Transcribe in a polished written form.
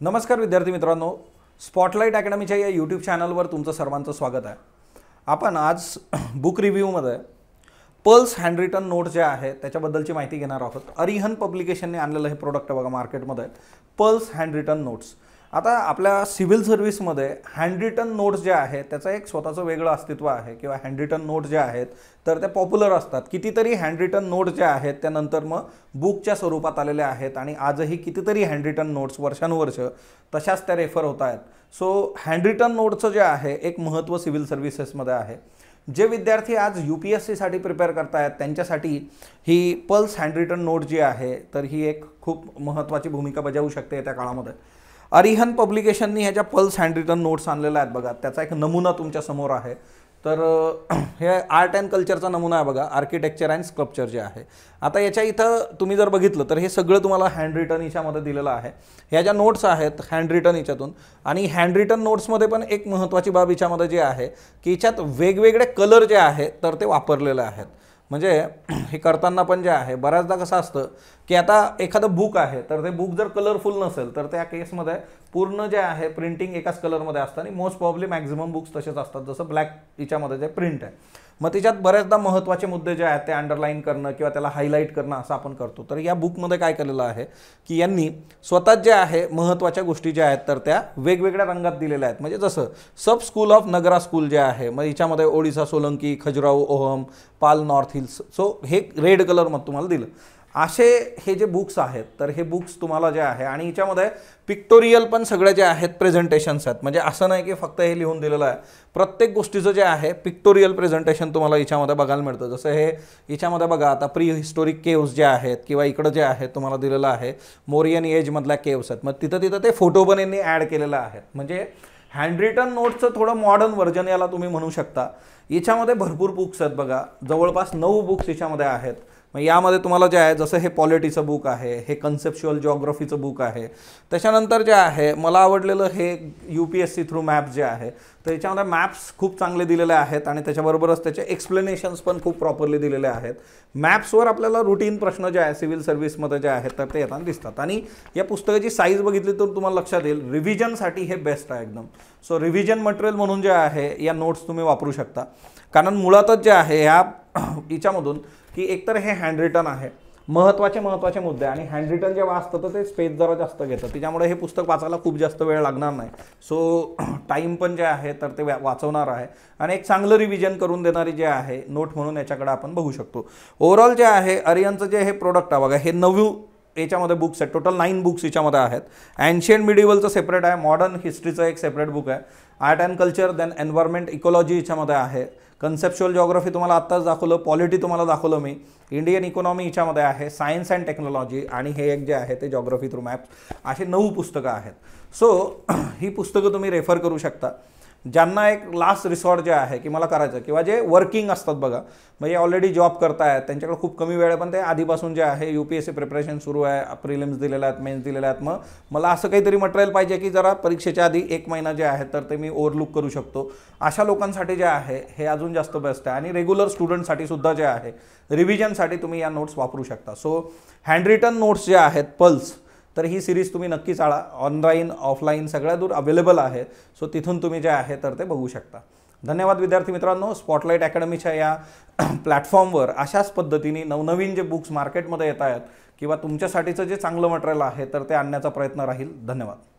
नमस्कार विद्यार्थी मित्रांनो, स्पॉटलाइट अकॅडमीच्या या यूट्यूब चॅनलवर तुमचं सर्वांचं स्वागत आहे। आपण आज बुक रिव्ह्यूमध्ये पल्स हँडरिटन नोट जे आहे त्याच्याबद्दलची माहिती घेणार आहोत। अरिहंत पब्लिकेशनने आणलेलं हे प्रोडक्ट बघा मार्केटमध्ये, पल्स हँडरिटन नोट्स। आता आपल्या सिव्हिल सर्व्हिसमध्ये हँडरिटन नोट्स जे आहेत त्याचं एक स्वतःचं वेगळं अस्तित्व आहे किंवा हँडरिटन नोट जे आहेत तर ते पॉप्युलर असतात। कितीतरी हँडरिटन नोट जे आहेत त्यानंतर मग बुकच्या स्वरूपात आलेले आहेत आणि आजही कितीतरी हँडरिटन नोट्स वर्षानुवर्ष तशाच त्या रेफर होत आहेत। सो हँडरिटन नोटचं जे आहे एक महत्त्व सिव्हिल सर्व्हिसेसमध्ये आहे। जे विद्यार्थी आज UPSC साठी प्रिपेअर करतायत त्यांच्यासाठी ही पल्स हँडरिटन नोट जी आहे तर ही एक खूप महत्त्वाची भूमिका बजावू शकते त्या काळामध्ये। अरिहंत पब्लिकेशननी ह्याच्या पल्स हँडरिटन नोट्स आणलेल्या आहेत बघा, त्याचा एक नमुना तुमच्या समोर आहे। तर हे आर्ट अँड कल्चरचा नमुना आहे बघा, आर्किटेक्चर अँड स्कल्पचर जे आहे। आता याच्या इथं तुम्ही जर बघितलं तर हे सगळं तुम्हाला हँडरिटन याच्यामध्ये दिलेलं आहे। ह्या ज्या नोट्स आहेत हँडरिटन याच्यातून, आणि हँडरिटन नोट्समध्ये पण एक महत्त्वाची बाब याच्यामध्ये जी आहे की याच्यात वेगवेगळे कलर जे आहे तर ते वापरलेले आहेत। म्हणजे हे करताना पण जे आहे बऱ्याचदा कसं असतं की आता एखादं बुक आहे तर ते बुक जर कलरफुल नसेल तर त्या केसमध्ये पूर्ण जे आहे प्रिंटिंग एकाच कलरमध्ये असतं आणि मोस्ट प्रॉब्ली मॅक्झिमम बुक्स तसेच असतात, जसं ब्लॅक याच्यामध्ये जे प्रिंट आहे। मग त्याच्यात बऱ्याचदा महत्त्वाचे मुद्दे जे आहेत ते अंडरलाईन करणं किंवा त्याला हायलाईट करणं असं आपण करतो। तर या बुकमध्ये काय केलेलं आहे की यांनी स्वतःच जे आहे महत्त्वाच्या गोष्टी ज्या आहेत तर त्या वेगवेगळ्या रंगात दिलेल्या आहेत। म्हणजे जसं सब स्कूल ऑफ नगरा स्कूल जे आहे मग याच्यामध्ये ओडिसा सोलंकी, खजुराहो, ओहम, पाल नॉर्थ हिल्स, सो हे रेड कलरमध्ये तुम्हाला दिलं। असे हे जे बुक्स आहेत तर हे बुक्स तुम्हाला जे आहे आणि याच्यामध्ये पिक्टोरियल पण सगळे जे आहेत प्रेझेंटेशन्स आहेत। म्हणजे असं नाही की फक्त हे लिहून दिलेलं आहे, प्रत्येक गोष्टीचं जे आहे पिक्टोरियल प्रेझेंटेशन तुम्हाला याच्यामध्ये बघायला मिळतं। जसं हे याच्यामध्ये बघा आता प्री हिस्टोरिक केव्स जे आहेत किंवा इकडं जे आहे तुम्हाला दिलेलं आहे मोरियन एजमधल्या केव्स आहेत, मग तिथं ते फोटो पण यांनी ॲड केलेला आहे। म्हणजे हँडरिटन नोटचं थोडं मॉडर्न व्हर्जन याला तुम्ही म्हणू शकता। याच्यामध्ये भरपूर बुक्स आहेत बघा, जवळपास 9 बुक्स याच्यामध्ये आहेत। मग यामध्ये तुम्हाला जे आहे जसं हे पॉलिटीचं बुक आहे, हे कन्सेप्च्युअल जिओग्राफीचं बुक आहे। त्याच्यानंतर जे आहे मला आवडलेलं हे UPSC थ्रू मॅप्स जे आहे तर याच्यामध्ये मॅप्स खूप चांगले दिलेले आहेत आणि त्याच्याबरोबरच त्याचे एक्सप्लेनेशन्स पण खूप प्रॉपरली दिलेले आहेत। मॅप्सवर आपल्याला रुटीन प्रश्न जे आहे सिव्हिल सर्व्हिसमध्ये जे आहेत तर ते येताना दिसतात। आणि या पुस्तकाची साईज बघितली तर तुम्हाला लक्षात येईल रिव्हिजनसाठी हे बेस्ट आहे एकदम। सो रिव्हिजन मटेरियल म्हणून जे आहे या नोट्स तुम्ही वापरू शकता, कारण मुळातच जे आहे ह्या याच्यामधून की एकतर हे हँडरिटन आहे, महत्त्वाचे मुद्दे, आणि हँडरिटन जेव्हा असतं तर ते स्पेस जरा जास्त घेतं, त्याच्यामुळे हे पुस्तक वाचायला खूप जास्त वेळ लागणार नाही। सो टाईम पण जे आहे तर ते वाचवणार आहे आणि एक चांगलं रिव्हिजन करून देणारी जे आहे नोट म्हणून याच्याकडे आपण बघू शकतो। ओव्हरऑल जे आहे अरिहंतचं जे हे प्रोडक्ट आहे बघा, हे 9 याच्यामध्ये बुक्स आहेत, टोटल 9 बुक्स याच्यामध्ये आहेत। एन्शियंट मिडिवलचं सेपरेट आहे, मॉडर्न हिस्ट्रीचं एक सेपरेट बुक आहे, art and culture, then environment ecology याच्यामध्ये आहे, कन्सेप्च्युअल जिओग्राफी तुम्हाला आत्ताच दाखवलं, पॉलिटी तुम्हाला दाखवलं मी, इंडियन इकॉनॉमी याच्यामध्ये आहे, सायन्स अँड टेक्नॉलॉजी, आणि हे एक जे आहे ते जिओग्राफी थ्रू मॅप्स, असे 9 पुस्तकं आहेत। सो ही पुस्तकं तुम्ही रेफर करू शकता ज्यांना एक लास्ट रिसॉर्ट जे आहे की मला करायचं, किंवा जे वर्किंग असतात बघा, म्हणजे ऑलरेडी जॉब करतायत त्यांच्याकडे खूप कमी वेळ आहे पण ते आधीपासून जे आहे UPSC प्रिपरेशन सुरू आहे, प्रिलिम्स दिलेल्या आहेत, मेन्स दिलेल्या आहेत, मग मला असं काहीतरी मटेरियल पाहिजे की जरा परीक्षेच्या आधी 1 महिना जे आहे तर ते मी ओव्हरलुक करू शकतो, अशा लोकांसाठी जे आहे हे अजून जास्त बेस्ट आहे। आणि रेग्युलर स्टुडंटसाठी सुद्धा जे आहे रिव्हिजनसाठी तुम्ही या नोट्स वापरू शकता। सो हँडरिटन नोट्स जे आहेत पल्स, तर ही सिरीज तुम्ही नक्की चाळा, ऑनलाईन ऑफलाईन सगळ्या दूर अवेलेबल आहे। सो तिथून तुम्ही जे आहे तर ते बघू शकता। धन्यवाद विद्यार्थी मित्रांनो, स्पॉटलाइट अकॅडमीच्या या प्लॅटफॉर्मवर अशाच पद्धतीने नवनवीन जे बुक्स मार्केटमध्ये येत आहेत किंवा तुमच्यासाठीचं जे चांगलं मटेरियल आहे तर ते आणण्याचा प्रयत्न राहील। धन्यवाद।